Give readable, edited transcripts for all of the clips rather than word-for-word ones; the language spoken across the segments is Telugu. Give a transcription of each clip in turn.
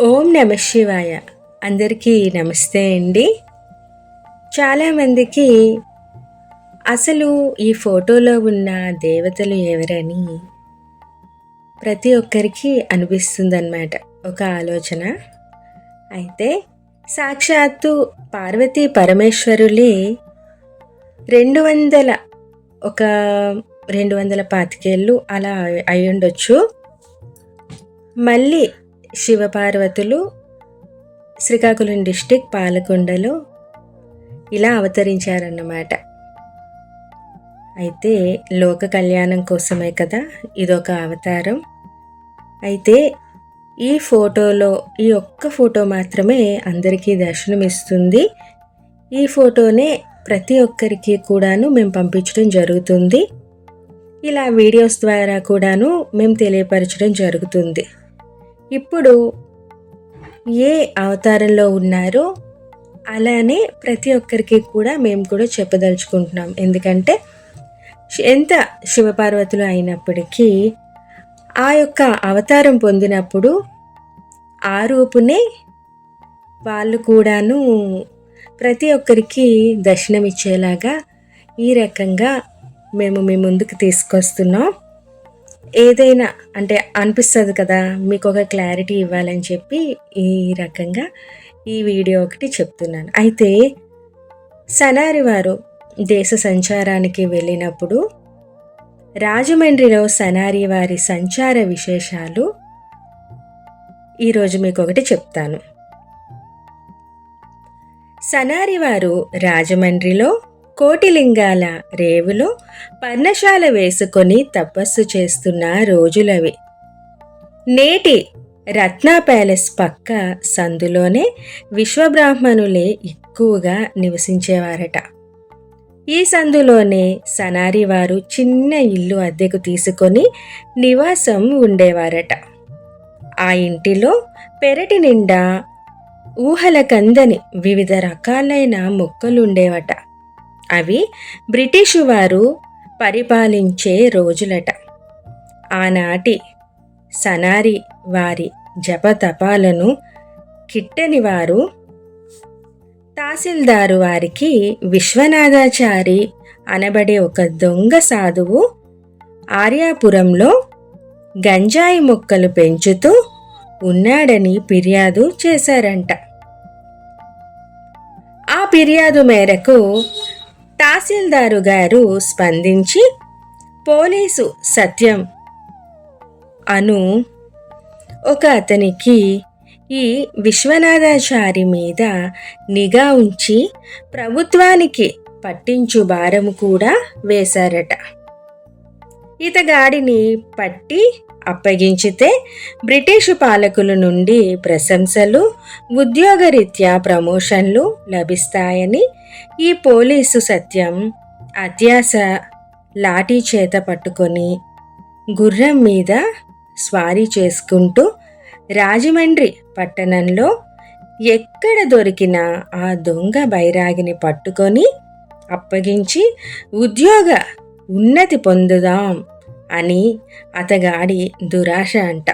ఓం నమ శివాయ. అందరికీ నమస్తే అండి. చాలామందికి అసలు ఈ ఫోటోలో ఉన్న దేవతలు ఎవరని ప్రతి ఒక్కరికి అనిపిస్తుందన్నమాట ఒక ఆలోచన. అయితే సాక్షాత్తు పార్వతీ పరమేశ్వరులే 200 ఒక 225 అలా అయ్యుండొచ్చు. మళ్ళీ శివపార్వతులు శ్రీకాకుళం డిస్టిక్ పాలకొండలో ఇలా అవతరించారన్నమాట. అయితే లోక కళ్యాణం కోసమే కదా ఇదొక అవతారం. అయితే ఈ ఫోటోలో ఈ ఒక్క ఫోటో మాత్రమే అందరికీ దర్శనమిస్తుంది. ఈ ఫోటోనే ప్రతి ఒక్కరికి కూడాను మేము పంపించడం జరుగుతుంది. ఇలా వీడియోస్ ద్వారా కూడాను మేము తెలియపరచడం జరుగుతుంది. ఇప్పుడు ఏ అవతారంలో ఉన్నారో అలానే ప్రతి ఒక్కరికి కూడా మేము కూడా చెప్పదలుచుకుంటున్నాం. ఎందుకంటే ఎంత శివపార్వతులు అయినప్పటికీ ఆ యొక్క అవతారం పొందినప్పుడు ఆ రూపునే వాళ్ళు కూడాను ప్రతి ఒక్కరికి దర్శనమిచ్చేలాగా ఈ రకంగా మేము మీ ముందుకు తీసుకొస్తున్నాం. ఏదైనా అంటే అనిపిస్తుంది కదా, మీకు ఒక క్లారిటీ ఇవ్వాలని చెప్పి ఈ రకంగా ఈ వీడియో ఒకటి చెప్తున్నాను. అయితే సనారి వారు దేశ సంచారానికి వెళ్ళినప్పుడు రాజమండ్రిలో సనారి వారి సంచార విశేషాలు ఈరోజు మీకు ఒకటి చెప్తాను. సనారి వారు రాజమండ్రిలో కోటిలింగాల రేవులో పర్ణశాల వేసుకొని తపస్సు చేస్తున్న రోజులవి. నేటి రత్నా ప్యాలెస్ పక్క సందులోనే విశ్వబ్రాహ్మణులే ఎక్కువగా నివసించేవారట. ఈ సందులోనే సనారి వారు చిన్న ఇల్లు అద్దెకు తీసుకొని నివాసం ఉండేవారట. ఆ ఇంటిలో పెరటి నిండా ఊహల కందని వివిధ రకాలైన మొక్కలుండేవట. అవి బ్రిటిషు వారు పరిపాలించే రోజులట. ఆనాటి సనారి వారి జపతపాలను కిట్టని వారు తహసీల్దారు వారికి విశ్వనాథాచారి అనబడే ఒక దొంగ సాధువు ఆర్యాపురంలో గంజాయి మొక్కలు పెంచుతూ ఉన్నాడని ఫిర్యాదు చేశారంట. ఆ ఫిర్యాదు మేరకు తహసీల్దారు గారు స్పందించి పోలీసు సత్యం అను ఒక అతనికి ఈ విశ్వనాథాచారి మీద నిఘా ఉంచి ప్రభుత్వానికి పట్టించు భారము కూడా వేశారట. ఇతగాడిని పట్టి అప్పగించితే బ్రిటిషు పాలకుల నుండి ప్రశంసలు, ఉద్యోగరీత్యా ప్రమోషన్లు లభిస్తాయని ఈ పోలీసు సత్యం అత్యాశ లాఠీ చేత పట్టుకొని గుర్రం మీద స్వారీ చేసుకుంటూ రాజమండ్రి పట్టణంలో ఎక్కడ దొరికినా ఆ దొంగ బైరాగిని పట్టుకొని అప్పగించి ఉద్యోగ ఉన్నతి పొందుదాం అని అతగాడి దురాశ అంట.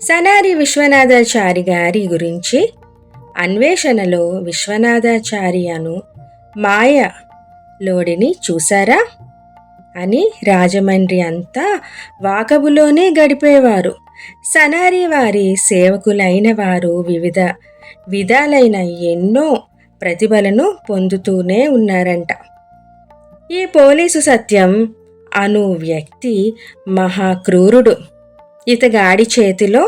సనారి విశ్వనాథాచారి గారి గురించి అన్వేషణలో విశ్వనాథాచారి అను మాయలోడిని చూశారా అని రాజమండ్రి అంతా వాకబులోనే గడిపేవారు. సనారి వారి సేవకులైన వారు వివిధ విధాలైన ఎన్నో ప్రతిభలను పొందుతూనే ఉన్నారంట. ఈ పోలీసు సత్యం అను వ్యక్తి మహాక్రూరుడు. ఇతగాడి చేతిలో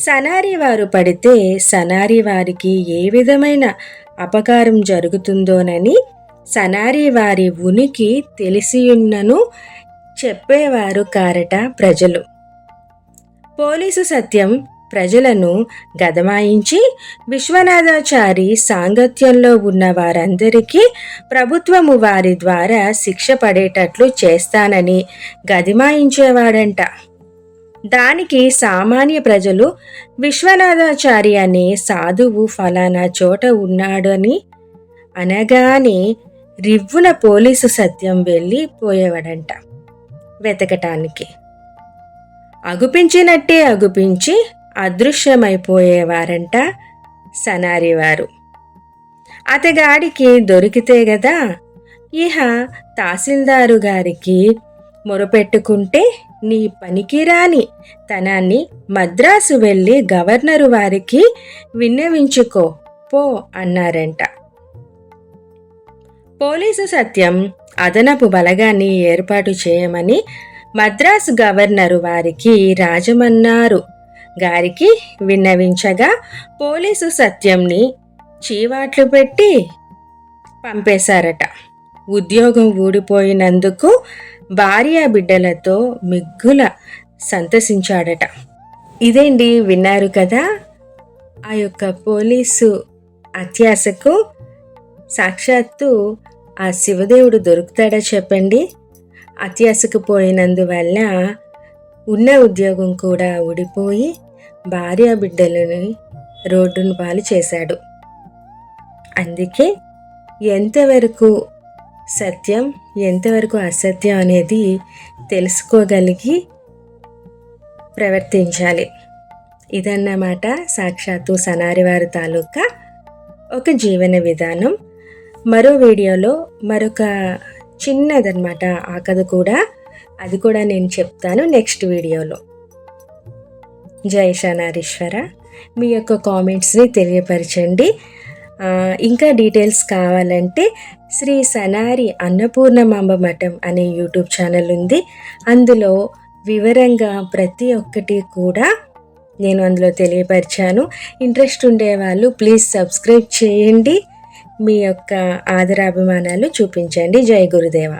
సనారి వారు పడితే సనారి వారికి ఏ విధమైన అపకారం జరుగుతుందోనని సనారి వారి ఉనికి తెలిసియున్నను చెప్పేవారు కారట ప్రజలు. పోలీసు సత్యం ప్రజలను గదమాయించి విశ్వనాథాచారి సాంగత్యంలో ఉన్న వారందరికీ ప్రభుత్వము వారి ద్వారా శిక్ష పడేటట్లు చేస్తానని గదిమాయించేవాడంట. దానికి సామాన్య ప్రజలు విశ్వనాథాచారి అనే సాధువు ఫలానా చోట ఉన్నాడని అనగానే రివ్వున పోలీసు సత్యం వెళ్ళిపోయేవాడంట వెతకటానికి. అగుపించినట్టే అగుపించి అదృశ్యమైపోయేవారంట సనారి వారు. అతగాడికి దొరికితే గదా ఇహ తహసీల్దారు గారికి మొరపెట్టుకుంటే నీ పనికిరాని తనాన్ని మద్రాసు వెళ్ళి గవర్నరు వారికి విన్నవించుకో పో అన్నారంట. పోలీసు సత్యం అదనపు బలగాన్ని ఏర్పాటు చేయమని మద్రాసు గవర్నరు వారికి రాజమన్నారు గారికి విన్నవించగా పోలీసు సత్యంని చీవాట్లు పెట్టి పంపేశారట. ఉద్యోగం ఊడిపోయినందుకు భార్య బిడ్డలతో మిగ్గుల సంతసించాడట. ఇదేంటి విన్నారు కదా, ఆ యొక్క పోలీసు అత్యాశకు సాక్షాత్తు ఆ శివదేవుడు దొరుకుతాడా చెప్పండి. అత్యాశకు పోయినందువల్ల ఉన్న ఉద్యోగం కూడా ఊడిపోయి భార్య బిడ్డలని రోడ్డును పాలు చేశాడు. అందుకే ఎంతవరకు సత్యం ఎంతవరకు అసత్యం అనేది తెలుసుకోగలిగి ప్రవర్తించాలి. ఇదన్నమాట సాక్షాత్తు సనారివారి తాలూకా ఒక జీవన విధానం. మరో వీడియోలో మరొక చిన్నదన్నమాట ఆ కథ కూడా, అది కూడా నేను చెప్తాను నెక్స్ట్ వీడియోలో. జై సనారీశ్వర. మీ యొక్క కామెంట్స్ని తెలియపరచండి. ఇంకా డీటెయిల్స్ కావాలంటే శ్రీ సనారి అన్నపూర్ణమాంబ మఠం అనే యూట్యూబ్ ఛానల్ ఉంది. అందులో వివరంగా ప్రతి ఒక్కటి కూడా నేను అందులో తెలియపరిచాను. ఇంట్రెస్ట్ ఉండేవాళ్ళు ప్లీజ్ సబ్స్క్రైబ్ చేయండి. మీ యొక్క ఆదరాభిమానాలు చూపించండి. జై గురుదేవ.